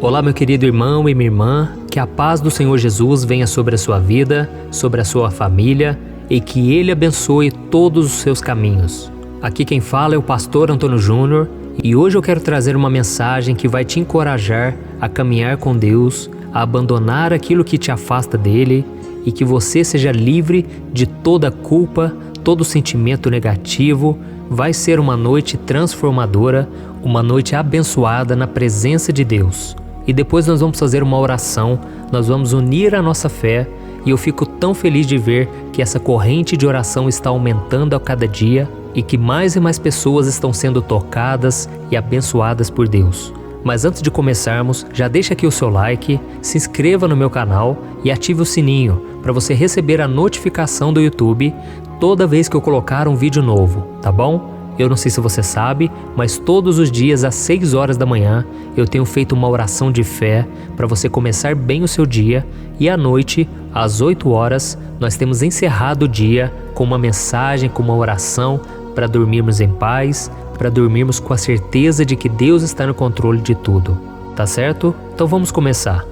Olá, meu querido irmão e minha irmã, que a paz do Senhor Jesus venha sobre a sua vida, sobre a sua família e que Ele abençoe todos os seus caminhos. Aqui quem fala é o pastor Antônio Júnior e hoje eu quero trazer uma mensagem que vai te encorajar a caminhar com Deus, a abandonar aquilo que te afasta dele e que você seja livre de toda culpa, todo sentimento negativo. Vai ser uma noite transformadora, uma noite abençoada na presença de Deus. E depois nós vamos fazer uma oração, nós vamos unir a nossa fé e eu fico tão feliz de ver que essa corrente de oração está aumentando a cada dia e que mais e mais pessoas estão sendo tocadas e abençoadas por Deus. Mas antes de começarmos, já deixa aqui o seu like, se inscreva no meu canal e ative o sininho para você receber a notificação do YouTube toda vez que eu colocar um vídeo novo, tá bom? Eu não sei se você sabe, mas todos os dias às 6 horas da manhã eu tenho feito uma oração de fé para você começar bem o seu dia e à noite, às 8 horas, nós temos encerrado o dia com uma mensagem, com uma oração para dormirmos em paz, para dormirmos com a certeza de que Deus está no controle de tudo, tá certo? Então vamos começar.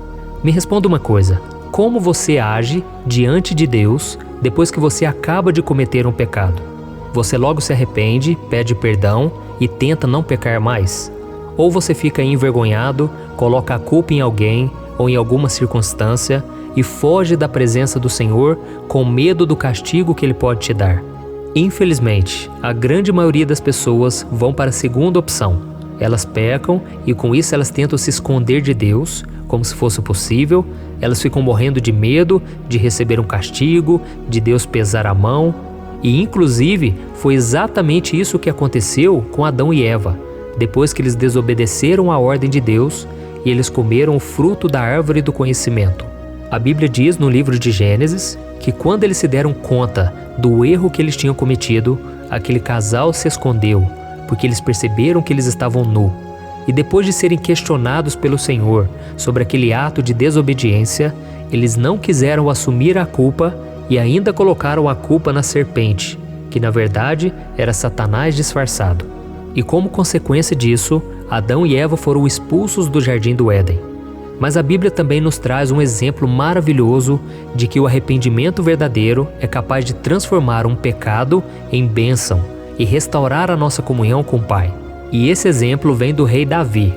Me responda uma coisa, como você age diante de Deus depois que você acaba de cometer um pecado? Você logo se arrepende, pede perdão e tenta não pecar mais? Ou você fica envergonhado, coloca a culpa em alguém ou em alguma circunstância e foge da presença do Senhor com medo do castigo que Ele pode te dar? Infelizmente, a grande maioria das pessoas vão para a segunda opção. Elas pecam e com isso elas tentam se esconder de Deus, como se fosse possível. Elas ficam morrendo de medo de receber um castigo, de Deus pesar a mão. E inclusive foi exatamente isso que aconteceu com Adão e Eva, depois que eles desobedeceram à ordem de Deus e eles comeram o fruto da árvore do conhecimento. A Bíblia diz no livro de Gênesis que quando eles se deram conta do erro que eles tinham cometido, aquele casal se escondeu, porque eles perceberam que eles estavam nus. E depois de serem questionados pelo Senhor sobre aquele ato de desobediência, eles não quiseram assumir a culpa e ainda colocaram a culpa na serpente, que na verdade era Satanás disfarçado. E como consequência disso, Adão e Eva foram expulsos do jardim do Éden. Mas a Bíblia também nos traz um exemplo maravilhoso de que o arrependimento verdadeiro é capaz de transformar um pecado em bênção e restaurar a nossa comunhão com o Pai. E esse exemplo vem do rei Davi.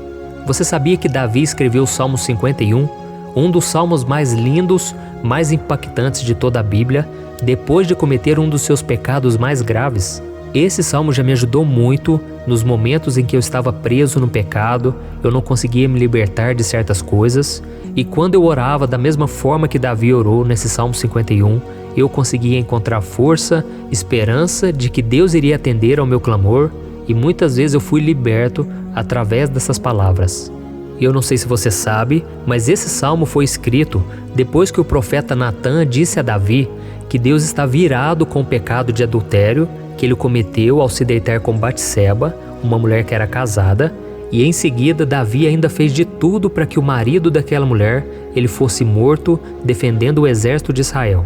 Você sabia que Davi escreveu o Salmo 51? Um dos salmos mais lindos, mais impactantes de toda a Bíblia, depois de cometer um dos seus pecados mais graves. Esse salmo já me ajudou muito nos momentos em que eu estava preso no pecado, eu não conseguia me libertar de certas coisas, e quando eu orava da mesma forma que Davi orou nesse Salmo 51, eu conseguia encontrar força, esperança de que Deus iria atender ao meu clamor, e muitas vezes eu fui liberto através dessas palavras. Eu não sei se você sabe, mas esse salmo foi escrito depois que o profeta Natã disse a Davi que Deus está virado com o pecado de adultério que ele cometeu ao se deitar com Batseba, uma mulher que era casada, e em seguida Davi ainda fez de tudo para que o marido daquela mulher ele fosse morto defendendo o exército de Israel.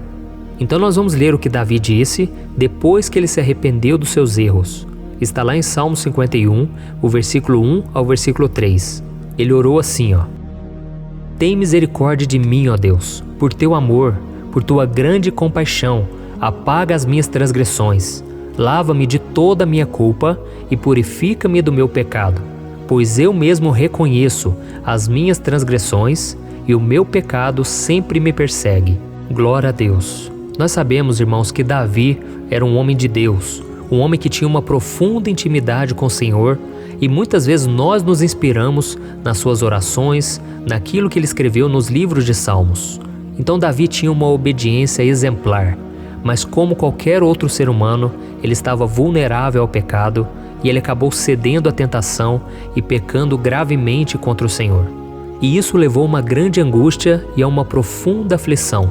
Então nós vamos ler o que Davi disse depois que ele se arrependeu dos seus erros. Está lá em Salmo 51, o versículo 1 ao versículo 3. Ele orou assim, Tem misericórdia de mim, ó Deus, por teu amor, por tua grande compaixão, apaga as minhas transgressões, lava-me de toda a minha culpa e purifica-me do meu pecado, pois eu mesmo reconheço as minhas transgressões e o meu pecado sempre me persegue. Glória a Deus. Nós sabemos, irmãos, que Davi era um homem de Deus, um homem que tinha uma profunda intimidade com o Senhor, e muitas vezes nós nos inspiramos nas suas orações, naquilo que ele escreveu nos livros de Salmos. Então Davi tinha uma obediência exemplar, mas como qualquer outro ser humano, ele estava vulnerável ao pecado e ele acabou cedendo à tentação e pecando gravemente contra o Senhor. E isso levou a uma grande angústia e a uma profunda aflição.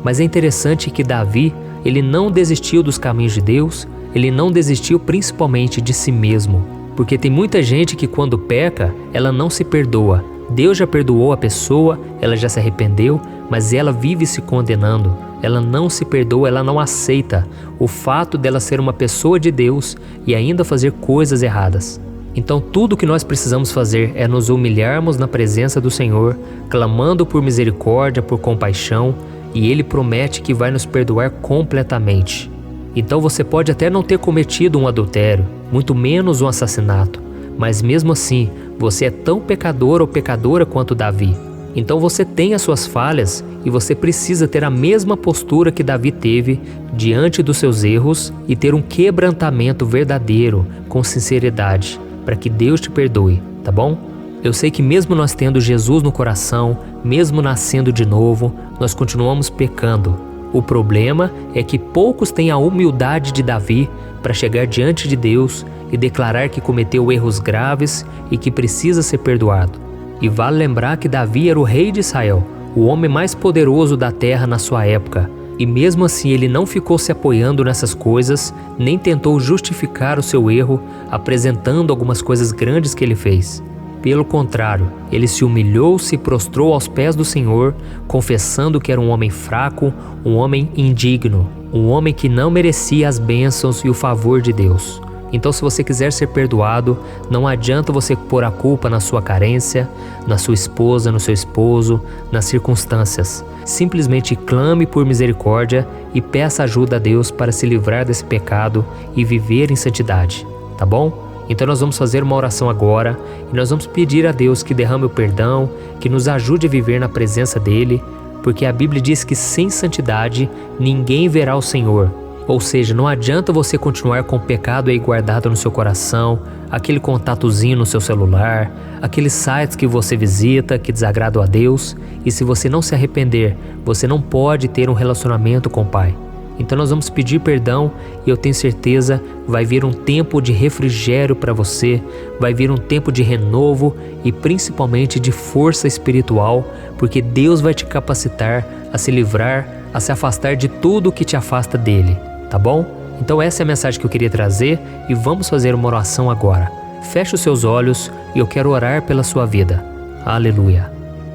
Mas é interessante que Davi, ele não desistiu dos caminhos de Deus, ele não desistiu principalmente de si mesmo. Porque tem muita gente que quando peca, ela não se perdoa. Deus já perdoou a pessoa, ela já se arrependeu, mas ela vive se condenando. Ela não se perdoa, ela não aceita o fato dela ser uma pessoa de Deus e ainda fazer coisas erradas. Então tudo o que nós precisamos fazer é nos humilharmos na presença do Senhor, clamando por misericórdia, por compaixão, e Ele promete que vai nos perdoar completamente. Então você pode até não ter cometido um adultério, muito menos um assassinato, mas mesmo assim, você é tão pecador ou pecadora quanto Davi. Então você tem as suas falhas e você precisa ter a mesma postura que Davi teve diante dos seus erros e ter um quebrantamento verdadeiro, com sinceridade, para que Deus te perdoe, tá bom? Eu sei que mesmo nós tendo Jesus no coração, mesmo nascendo de novo, nós continuamos pecando. O problema é que poucos têm a humildade de Davi para chegar diante de Deus e declarar que cometeu erros graves e que precisa ser perdoado. E vale lembrar que Davi era o rei de Israel, o homem mais poderoso da terra na sua época. E mesmo assim ele não ficou se apoiando nessas coisas, nem tentou justificar o seu erro, apresentando algumas coisas grandes que ele fez. Pelo contrário, ele se humilhou, se prostrou aos pés do Senhor, confessando que era um homem fraco, um homem indigno, um homem que não merecia as bênçãos e o favor de Deus. Então, se você quiser ser perdoado, não adianta você pôr a culpa na sua carência, na sua esposa, no seu esposo, nas circunstâncias. Simplesmente clame por misericórdia e peça ajuda a Deus para se livrar desse pecado e viver em santidade, tá bom? Então nós vamos fazer uma oração agora e nós vamos pedir a Deus que derrame o perdão, que nos ajude a viver na presença dEle, porque a Bíblia diz que sem santidade ninguém verá o Senhor. Ou seja, não adianta você continuar com o pecado aí guardado no seu coração, aquele contatozinho no seu celular, aqueles sites que você visita que desagradam a Deus, e se você não se arrepender, você não pode ter um relacionamento com o Pai. Então nós vamos pedir perdão e eu tenho certeza vai vir um tempo de refrigério para você, vai vir um tempo de renovo e principalmente de força espiritual, porque Deus vai te capacitar a se livrar, a se afastar de tudo que te afasta dele, tá bom? Então essa é a mensagem que eu queria trazer e vamos fazer uma oração agora. Feche os seus olhos e eu quero orar pela sua vida. Aleluia.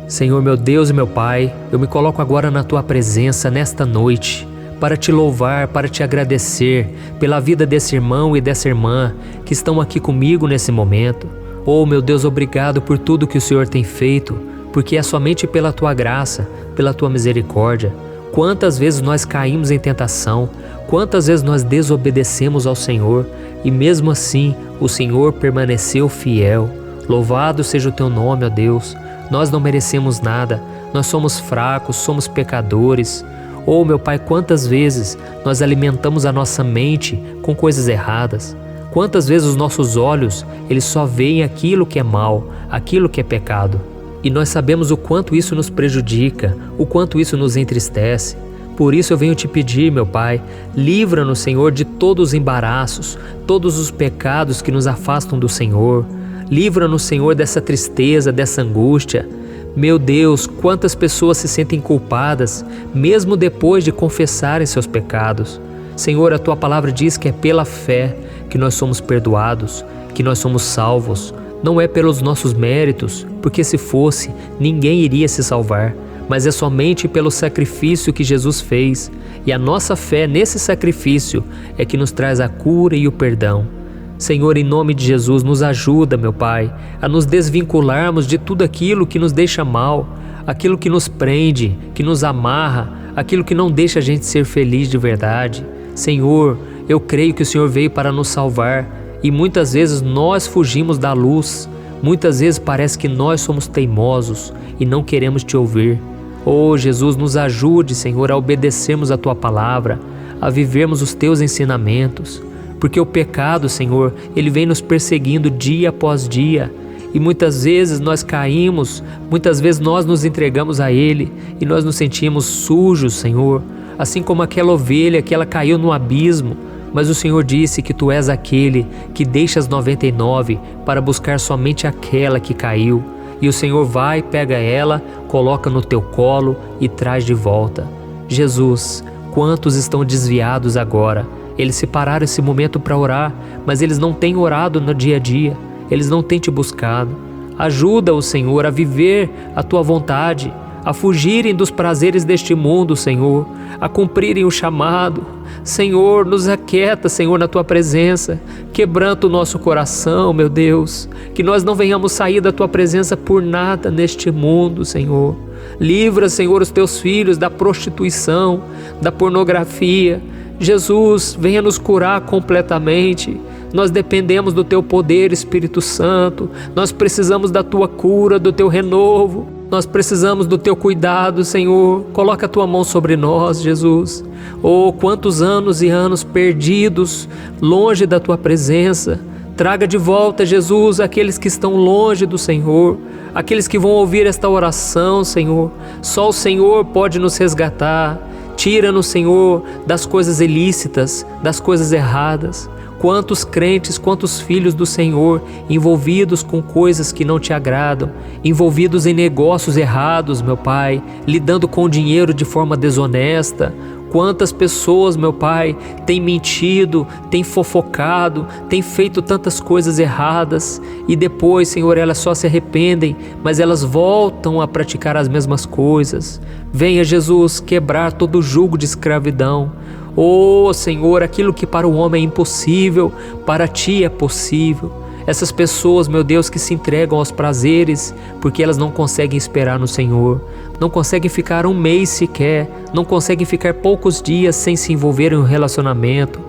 Senhor meu Deus e meu Pai, eu me coloco agora na tua presença nesta noite, para te louvar, para te agradecer pela vida desse irmão e dessa irmã que estão aqui comigo nesse momento. Oh, meu Deus, obrigado por tudo que o Senhor tem feito, porque é somente pela tua graça, pela tua misericórdia. Quantas vezes nós caímos em tentação, quantas vezes nós desobedecemos ao Senhor e mesmo assim o Senhor permaneceu fiel. Louvado seja o teu nome, ó Deus. Nós não merecemos nada, nós somos fracos, somos pecadores. Oh, meu Pai, quantas vezes nós alimentamos a nossa mente com coisas erradas? Quantas vezes os nossos olhos, eles só veem aquilo que é mal, aquilo que é pecado? E nós sabemos o quanto isso nos prejudica, o quanto isso nos entristece. Por isso eu venho te pedir, meu Pai, livra-nos, Senhor, de todos os embaraços, todos os pecados que nos afastam do Senhor. Livra-nos, Senhor, dessa tristeza, dessa angústia. Meu Deus, quantas pessoas se sentem culpadas, mesmo depois de confessarem seus pecados. Senhor, a Tua palavra diz que é pela fé que nós somos perdoados, que nós somos salvos. Não é pelos nossos méritos, porque se fosse, ninguém iria se salvar, mas é somente pelo sacrifício que Jesus fez. E a nossa fé nesse sacrifício é que nos traz a cura e o perdão. Senhor, em nome de Jesus, nos ajuda, meu Pai, a nos desvincularmos de tudo aquilo que nos deixa mal, aquilo que nos prende, que nos amarra, aquilo que não deixa a gente ser feliz de verdade. Senhor, eu creio que o Senhor veio para nos salvar e muitas vezes nós fugimos da luz, muitas vezes parece que nós somos teimosos e não queremos te ouvir. Oh, Jesus, nos ajude, Senhor, a obedecermos a Tua palavra, a vivermos os Teus ensinamentos. Porque o pecado, Senhor, ele vem nos perseguindo dia após dia. E muitas vezes nós caímos, muitas vezes nós nos entregamos a ele e nós nos sentimos sujos, Senhor. Assim como aquela ovelha que ela caiu no abismo. Mas o Senhor disse que Tu és aquele que deixa as 99 para buscar somente aquela que caiu. E o Senhor vai, pega ela, coloca no Teu colo e traz de volta. Jesus, quantos estão desviados agora? Eles separaram esse momento para orar, mas eles não têm orado no dia a dia, eles não têm te buscado. Ajuda-os, Senhor, a viver a Tua vontade, a fugirem dos prazeres deste mundo, Senhor, a cumprirem o chamado. Senhor, nos aquieta, Senhor, na Tua presença, quebranta o nosso coração, meu Deus, que nós não venhamos sair da Tua presença por nada neste mundo, Senhor. Livra, Senhor, os Teus filhos da prostituição, da pornografia. Jesus, venha nos curar completamente. Nós dependemos do Teu poder, Espírito Santo. Nós precisamos da Tua cura, do Teu renovo. Nós precisamos do Teu cuidado, Senhor. Coloca a Tua mão sobre nós, Jesus. Oh, quantos anos e anos perdidos, longe da Tua presença. Traga de volta, Jesus, aqueles que estão longe do Senhor, aqueles que vão ouvir esta oração, Senhor. Só o Senhor pode nos resgatar. Tira-nos, Senhor, das coisas ilícitas, das coisas erradas. Quantos crentes, quantos filhos do Senhor envolvidos com coisas que não Te agradam, envolvidos em negócios errados, meu Pai, lidando com dinheiro de forma desonesta. Quantas pessoas, meu Pai, têm mentido, têm fofocado, têm feito tantas coisas erradas e depois, Senhor, elas só se arrependem, mas elas voltam a praticar as mesmas coisas. Venha, Jesus, quebrar todo o jugo de escravidão. Oh, Senhor, aquilo que para o homem é impossível, para Ti é possível. Essas pessoas, meu Deus, que se entregam aos prazeres porque elas não conseguem esperar no Senhor, não conseguem ficar um mês sequer, não conseguem ficar poucos dias sem se envolver em um relacionamento.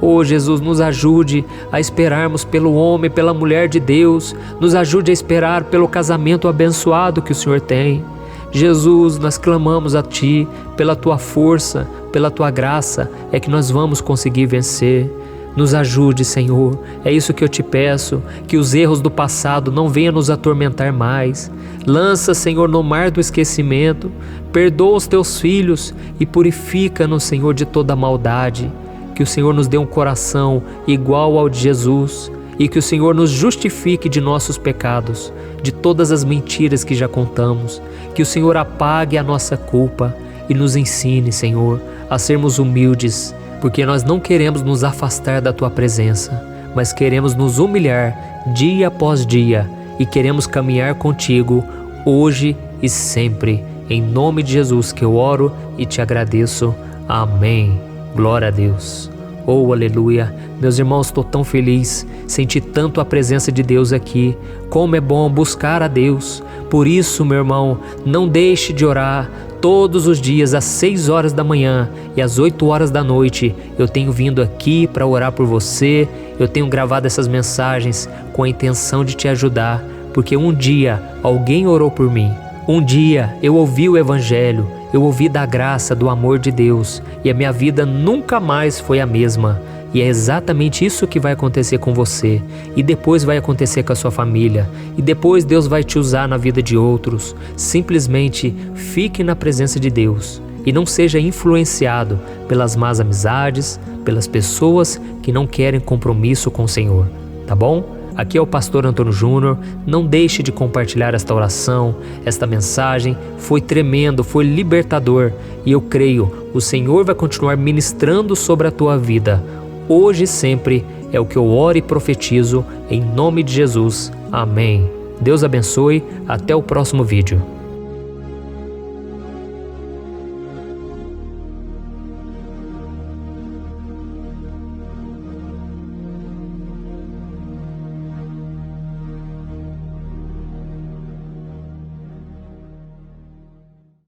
Oh, Jesus, nos ajude a esperarmos pelo homem, pela mulher de Deus, nos ajude a esperar pelo casamento abençoado que o Senhor tem. Jesus, nós clamamos a Ti, pela Tua força, pela Tua graça, é que nós vamos conseguir vencer. Nos ajude, Senhor, é isso que eu Te peço, que os erros do passado não venham nos atormentar mais. Lança, Senhor, no mar do esquecimento, perdoa os Teus filhos e purifica-nos, Senhor, de toda maldade. Que o Senhor nos dê um coração igual ao de Jesus e que o Senhor nos justifique de nossos pecados, de todas as mentiras que já contamos. Que o Senhor apague a nossa culpa e nos ensine, Senhor, a sermos humildes, porque nós não queremos nos afastar da Tua presença, mas queremos nos humilhar dia após dia e queremos caminhar contigo hoje e sempre. Em nome de Jesus que eu oro e Te agradeço. Amém. Glória a Deus. Oh, aleluia. Meus irmãos, estou tão feliz, senti tanto a presença de Deus aqui. Como é bom buscar a Deus. Por isso, meu irmão, não deixe de orar. Todos os dias às 6 horas da manhã e às 8 horas da noite eu tenho vindo aqui para orar por você. Eu tenho gravado essas mensagens com a intenção de te ajudar, porque um dia alguém orou por mim. Um dia eu ouvi o Evangelho, eu ouvi da graça, do amor de Deus e a minha vida nunca mais foi a mesma. E é exatamente isso que vai acontecer com você, e depois vai acontecer com a sua família, e depois Deus vai te usar na vida de outros. Simplesmente fique na presença de Deus e não seja influenciado pelas más amizades, pelas pessoas que não querem compromisso com o Senhor, tá bom? Aqui é o pastor Antônio Júnior. Não deixe de compartilhar esta oração, esta mensagem. Foi tremendo, foi libertador e eu creio, o Senhor vai continuar ministrando sobre a tua vida. Hoje e sempre é o que eu oro e profetizo em nome de Jesus. Amém. Deus abençoe. Até o próximo vídeo.